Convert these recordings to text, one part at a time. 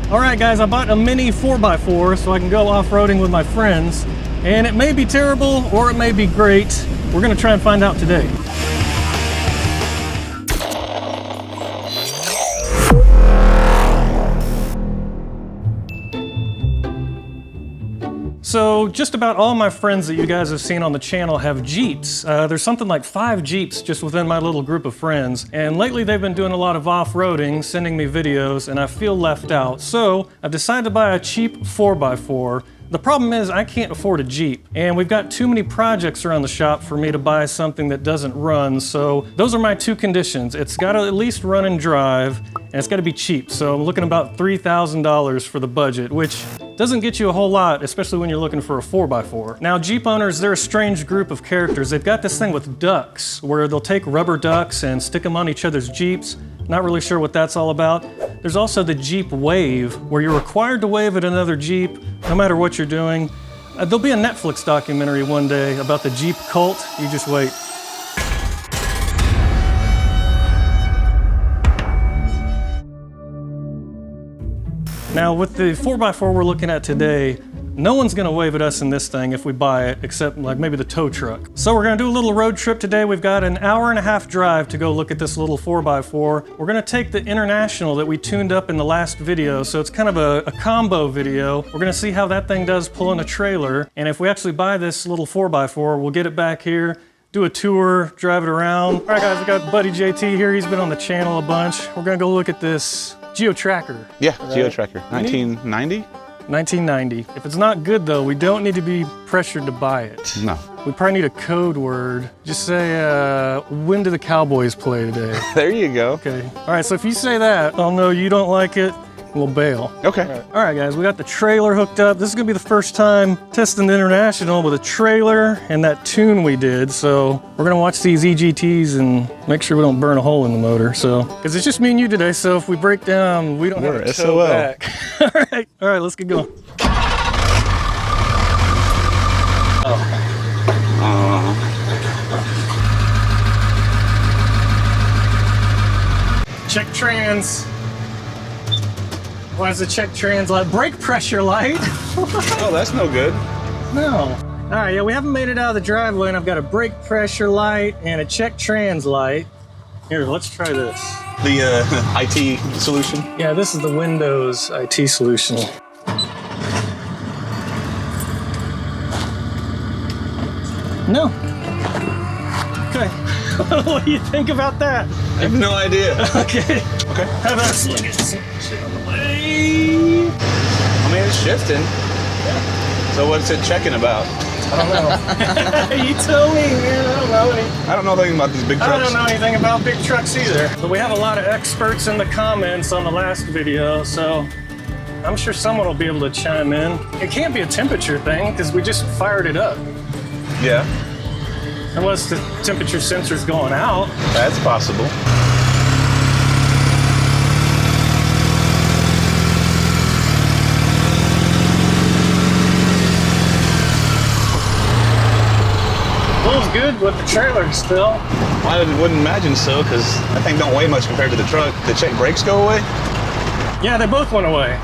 All right, guys, I bought a mini 4x4 so I can go off-roading with my friends. And it may be terrible or it may be great. We're gonna try and find out today. So just about all my friends that you guys have seen on the channel have Jeeps. There's something like 5 Jeeps just within my little group of friends. And lately they've been doing a lot of off-roading, sending me videos, and I feel left out. So I've decided to buy a cheap 4x4. The problem is I can't afford a Jeep, and we've got too many projects around the shop for me to buy something that doesn't run. So those are my 2 conditions. It's got to at least run and drive, and it's got to be cheap. So I'm looking about $3,000 for the budget, which doesn't get you a whole lot, especially when you're looking for a 4x4. Now, Jeep owners, they're a strange group of characters. They've got this thing with ducks, where they'll take rubber ducks and stick them on each other's Jeeps. Not really sure what that's all about. There's also the Jeep wave, where you're required to wave at another Jeep, no matter what you're doing. There'll be a Netflix documentary one day about the Jeep cult. You just wait. Now, with the 4x4 we're looking at today, no one's gonna wave at us in this thing if we buy it, except like maybe the tow truck. So we're gonna do a little road trip today. We've got an hour-and-a-half drive to go look at this little 4x4. We're gonna take the International that we tuned up in the last video, so it's kind of a combo video. We're gonna see how that thing does pulling a trailer, and if we actually buy this little 4x4, we'll get it back here, do a tour, drive it around. All right, guys, we got buddy JT here. He's been on the channel a bunch. We're gonna go look at this Geo Tracker. Yeah, right? Geo Tracker, 1990? 1990. If it's not good though, we don't need to be pressured to buy it. No. We probably need a code word. Just say, when do the Cowboys play today? There you go. Okay. All right, so if you say that, I'll know you don't like it, we'll bail. Okay. All right, guys, we got the trailer hooked up. This is gonna be the first time testing the International with a trailer and that tune we did. So we're gonna watch these EGTs and make sure we don't burn a hole in the motor. So, because it's just me and you today, so if we break down, we don't have to tow back. All right, let's get going. Check trans. Why is the check trans light? Brake pressure light. Oh, that's no good. No. All right, yeah, we haven't made it out of the driveway, and I've got a brake pressure light and a check trans light. Here, let's try this. The IT solution? Yeah, this is the Windows IT solution. No. Okay. What do you think about that? I have no idea. Okay. Okay. How about us look at some shit on the way? I mean, it's shifting. Yeah. So what's it checking about? I don't know. You tell me, man. I don't know anything about these big trucks. I don't know anything about big trucks either. But we have a lot of experts in the comments on the last video, so I'm sure someone will be able to chime in. It can't be a temperature thing, because we just fired it up. Yeah. Unless the temperature sensor's going out. That's possible. Feels good with the trailer still. Well, I wouldn't imagine so, because that thing don't weigh much compared to the truck. The check brakes go away? Yeah, they both went away.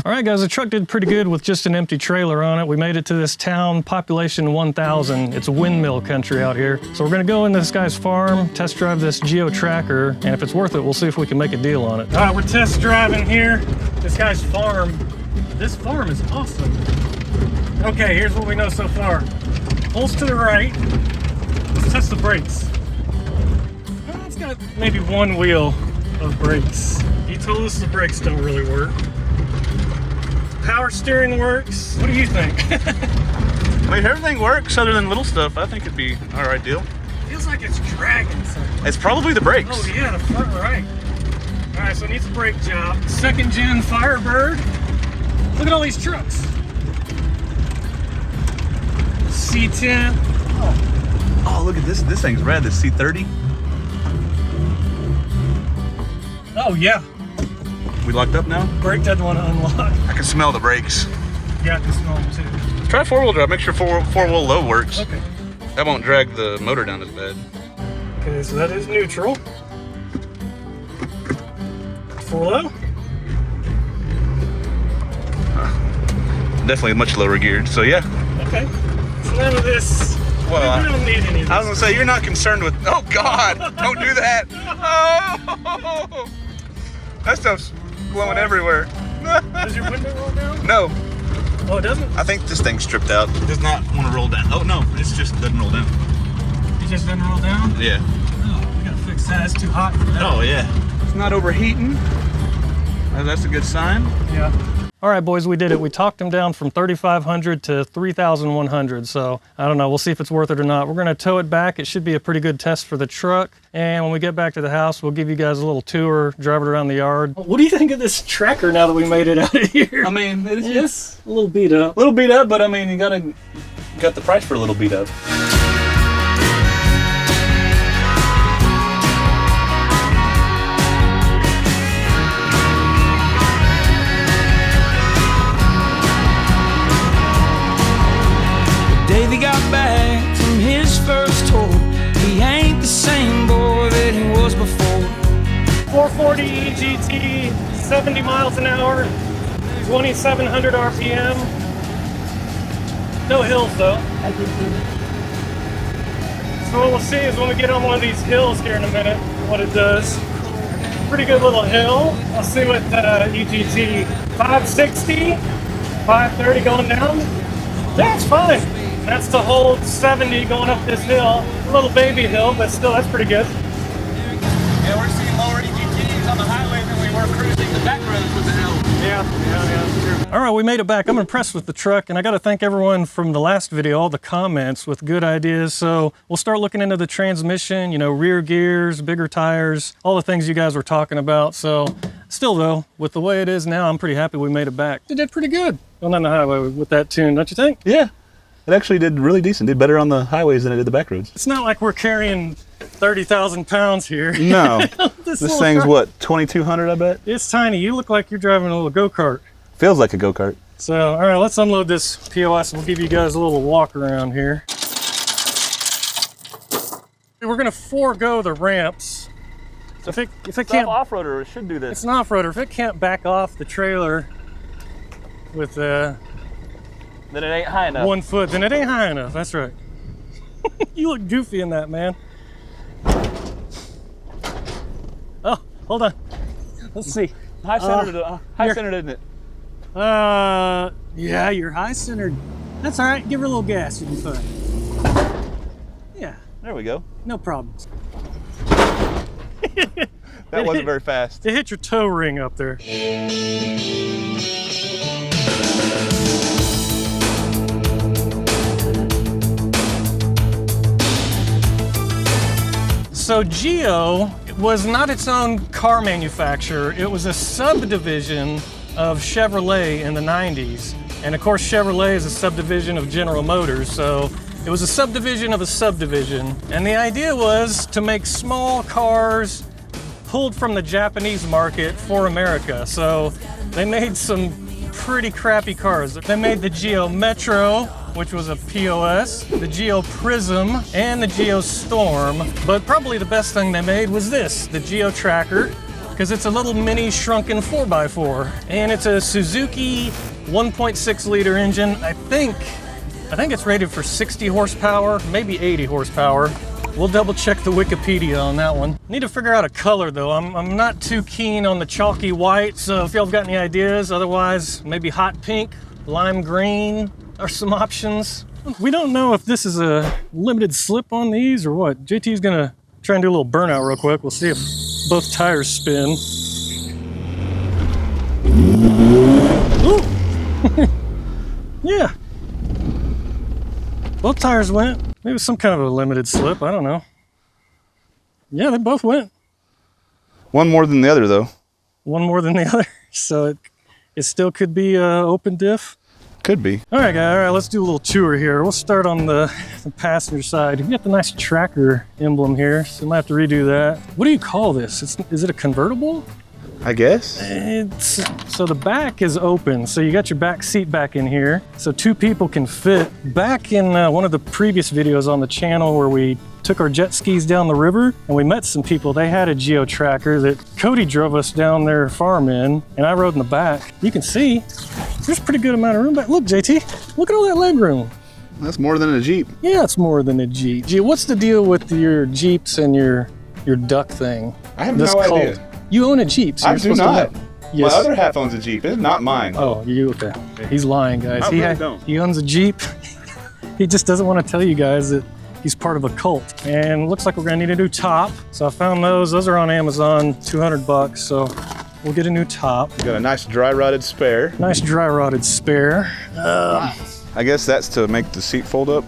All right, guys, the truck did pretty good with just an empty trailer on it. We made it to this town, population 1,000. It's windmill country out here. So we're gonna go in this guy's farm, test drive this Geo Tracker, and if it's worth it, we'll see if we can make a deal on it. All right, we're test driving here, this guy's farm. This farm is awesome. Okay, here's what we know so far. Pulls to the right. Let's test the brakes. It's got maybe one wheel of brakes. He told us the brakes don't really work. Power steering works. What do you think? I mean, everything works other than little stuff. I think it'd be all right deal. Feels like it's dragging something. It's probably the brakes. Oh yeah, the front right. All right, so it needs a brake job. Second gen Firebird. Look at all these trucks. C10. Oh, look at this. This thing's red. This C30. Oh yeah. We locked up now? Brake doesn't want to unlock. I can smell the brakes. Yeah, I can smell them too. Try four-wheel drive. Make sure four-wheel low works. Okay. That won't drag the motor down as bad. Okay, so that is neutral. Four low. Definitely much lower geared. So yeah. Okay. So none of this. Well, we don't need any of this. I was gonna say you're not concerned with. Oh God! Don't do that. Oh, that stuff's blowing everywhere. Does your window roll down? No. Oh, it doesn't? I think this thing's stripped out. It does not want to roll down. Oh no, it just doesn't roll down. It just doesn't roll down? Yeah. Oh, we gotta fix that. It's too hot for that. Oh yeah. It's not overheating. That's a good sign. Yeah. All right, boys, we did it. We talked him down from 3,500 to 3,100. So I don't know. We'll see if it's worth it or not. We're going to tow it back. It should be a pretty good test for the truck. And when we get back to the house, we'll give you guys a little tour, drive it around the yard. What do you think of this tracker now that we made it out of here? I mean, it's a little beat up. a little beat up, but I mean, you got the price for a little beat up. Davey got back from his first tour. He ain't the same boy that he was before. 440 EGT, 70 miles an hour, 2,700 RPM. No hills though. So what we'll see is when we get on one of these hills here in a minute, what it does. Pretty good little hill. I'll see what EGT 560, 530 going down. That's fine. That's to hold 70 going up this hill. A little baby hill, but still, that's pretty good. Yeah, we're seeing lower EGTs on the highway than we were cruising the back roads with the hill. Yeah, true. All right, we made it back. I'm impressed with the truck, and I got to thank everyone from the last video, all the comments with good ideas. So we'll start looking into the transmission, you know, rear gears, bigger tires, all the things you guys were talking about. So still, though, with the way it is now, I'm pretty happy we made it back. It did pretty good going on the highway with that tune, don't you think? Yeah. It actually did really decent. Did better on the highways than it did the back roads. It's not like we're carrying 30,000 pounds here. No. this thing's what, 2,200, I bet? It's tiny. You look like you're driving a little go-kart. Feels like a go-kart. So, all right, let's unload this POS and we'll give you guys a little walk around here. We're gonna forego the ramps. So if it can't, off-roader should do this. it's an off-roader. If it can't back off the trailer with Then it ain't high enough. 1 foot, then it ain't high enough. That's right. You look goofy in that, man. Oh, hold on. Let's see. High-centered, isn't it? Yeah, you're high-centered. That's all right. Give her a little gas. You'll be fine. Yeah, There we go. no problems. That wasn't very fast. It hit your toe ring up there. So Geo was not its own car manufacturer. It was a subdivision of Chevrolet in the 90s. And of course, Chevrolet is a subdivision of General Motors. So it was a subdivision of a subdivision. And the idea was to make small cars pulled from the Japanese market for America. So they made some pretty crappy cars. They made the Geo Metro, which was a POS, the Geo Prism, and the Geo Storm. But probably the best thing they made was this, the Geo Tracker, because it's a little mini shrunken 4x4. And it's a Suzuki 1.6 liter engine. I think it's rated for 60 horsepower, maybe 80 horsepower. We'll double check the Wikipedia on that one. Need to figure out a color though. I'm not too keen on the chalky white, so if y'all have got any ideas, otherwise maybe hot pink, lime green are some options. We don't know if this is a limited slip on these or what. JT's gonna try and do a little burnout real quick. We'll see if both tires spin. Yeah. Both tires went. Maybe it was some kind of a limited slip. I don't know. Yeah, they both went. One more than the other, though. One more than the other. So it still could be open diff. Could be. All right, guys. All right, let's do a little tour here. We'll start on the passenger side. You got the nice tracker emblem here, so we might have to redo that. What do you call this? Is it a convertible? I guess. So the back is open, so you got your back seat back in here, so 2 people can fit. Back in one of the previous videos on the channel where we took our jet skis down the river and we met some people, they had a Geo Tracker that Cody drove us down their farm in, and I rode in the back. You can see there's a pretty good amount of room back. Look, JT, look at all that leg room. That's more than a Jeep. Yeah, it's more than a Jeep. Gee, what's the deal with your Jeeps and your duck thing? I have no idea. You own a Jeep, so I you're do supposed not. to know. Yes. My other half owns a Jeep. It's not mine. Oh, you okay? He's lying, guys. I really don't. He owns a Jeep. He just doesn't want to tell you guys that he's part of a cult. And looks like we're gonna need a new top. So I found those. Those are on Amazon, $200. So we'll get a new top. Got a nice dry rotted spare. Nice dry rotted spare. I guess that's to make the seat fold up.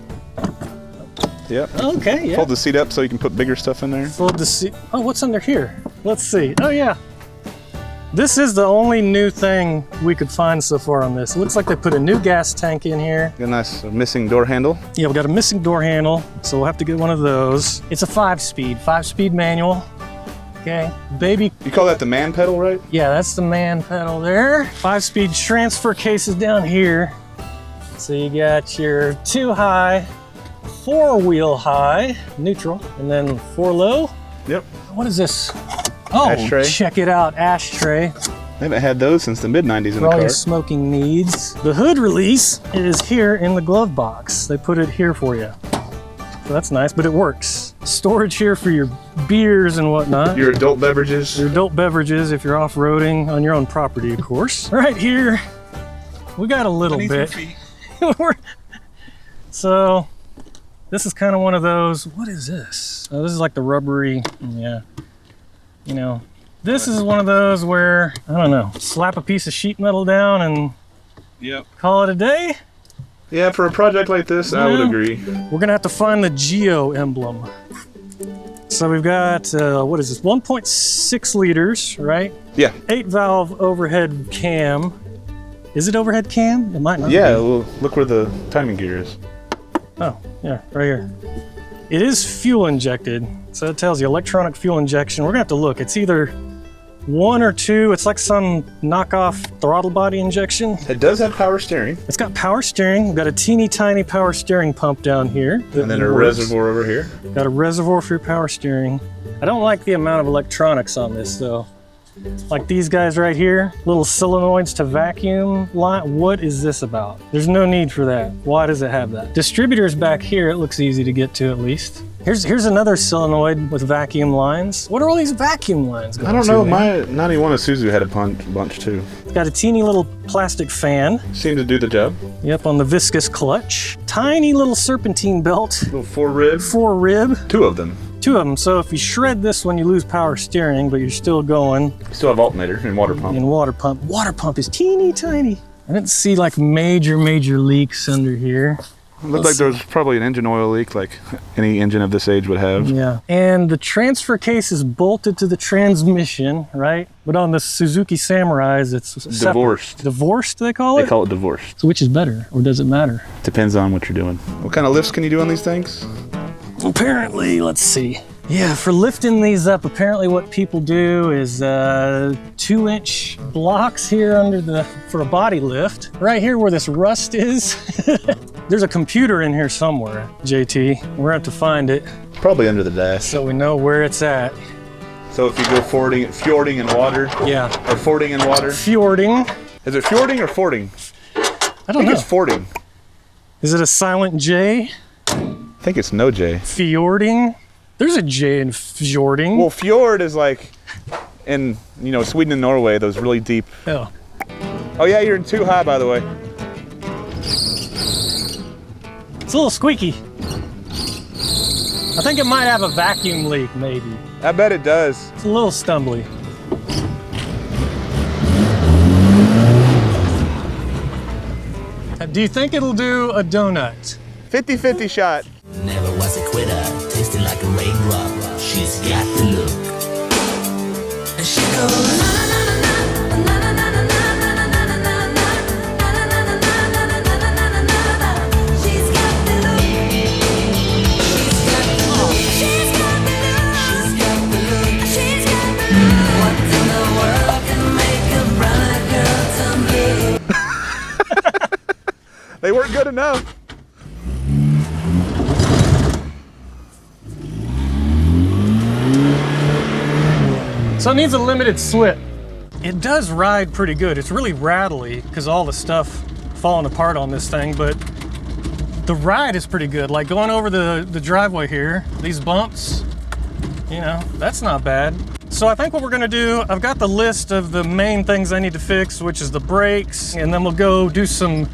Yep. Okay, yeah. Fold the seat up so you can put bigger stuff in there. Fold the seat. Oh, what's under here? Let's see. Oh yeah. This is the only new thing we could find so far on this. It looks like they put a new gas tank in here. Got a nice missing door handle. Yeah, we got a missing door handle, so we'll have to get one of those. It's a 5-speed manual. Okay, baby. You call that the man pedal, right? Yeah, that's the man pedal there. 5-speed transfer cases down here. So you got your 2 high, 4-wheel high, neutral, and then 4 low. Yep. What is this? Oh, ashtray. Check it out, ashtray. I haven't had those since the mid-90s in For the all car. your smoking needs. The hood release is here in the glove box. They put it here for you. So that's nice, but it works. Storage here for your beers and whatnot. Your adult beverages. Your adult beverages if you're off-roading on your own property, of course. Right here, we got a little bit. So, this is kind of one of those, what is this? Oh, this is like the rubbery, yeah. You know, this is one of those where, I don't know, slap a piece of sheet metal down and call it a day. Yeah, for a project like this, I would agree. We're gonna have to find the Geo emblem. So we've got, what is this, 1.6 liters, right? Yeah. 8-valve overhead cam. Is it overhead cam? It might not be. Yeah, well, look where the timing gear is. Oh, yeah, right here. It is fuel injected, so it tells you electronic fuel injection. We're gonna have to look. It's either 1 or 2. It's like some knockoff throttle body injection. It does have power steering. It's got power steering. We've got a teeny tiny power steering pump down here. And then a reservoir over here. Got a reservoir for your power steering. I don't like the amount of electronics on this though. Like these guys right here, little solenoids to vacuum line. What is this about? There's no need for that. Why does it have that? Distributors back here, it looks easy to get to at least. Here's another solenoid with vacuum lines. What are all these vacuum lines going I don't know, to, my 91 Isuzu had a bunch too. It's got a teeny little plastic fan. Seemed to do the job. Yep, on the viscous clutch. Tiny little serpentine belt. Little 4-rib. 4-rib. 2 of them. 2 of them. So if you shred this one, you lose power steering, but you're still going. Still have alternator and water pump. And water pump. Water pump is teeny tiny. I didn't see like major leaks under here. It looked like there was probably an engine oil leak like any engine of this age would have. Yeah. And the transfer case is bolted to the transmission, right? But on the Suzuki Samurais, it's separate. Divorced. Divorced, they call it? They call it divorced. So which is better, or does it matter? Depends on what you're doing. What kind of lifts can you do on these things? Apparently, let's see. Yeah, for lifting these up, apparently what people do is 2-inch blocks here for a body lift. Right here where this rust is, there's a computer in here somewhere, JT. We're gonna have to find it. Probably under the dash. So we know where it's at. So if you go fjording in water? Yeah. Or fording in water? Fjording. Is it fjording or fording? I don't know. It's fording. Is it a silent J? I think it's no J. Fjording? There's a J in fjording. Well, fjord is like in, Sweden and Norway, those really deep. Oh. Oh yeah, you're in 2 high, by the way. It's a little squeaky. I think it might have a vacuum leak, maybe. I bet it does. It's a little stumbly. Do you think it'll do a donut? 50-50 shot. Never was a quitter, tasting like a raindrop. She's got the look. And she goes, na na na na na na na na na na na na na. She's got the look. She's got the look. She's got the look. She's got the look. What in the world can make a brown girl turn blue? They weren't good enough. So it needs a limited slip. It does ride pretty good. It's really rattly because all the stuff falling apart on this thing, but the ride is pretty good. Like going over the driveway here, these bumps, you know, that's not bad. So I think what we're gonna do, I've got the list of the main things I need to fix, which is the brakes, and then we'll go do some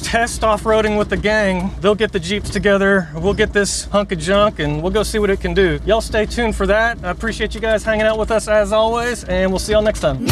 test off-roading with the gang. They'll get the Jeeps together, we'll get this hunk of junk, and we'll go see what it can do. Y'all stay tuned for that. I appreciate you guys hanging out with us as always, and we'll see y'all next time.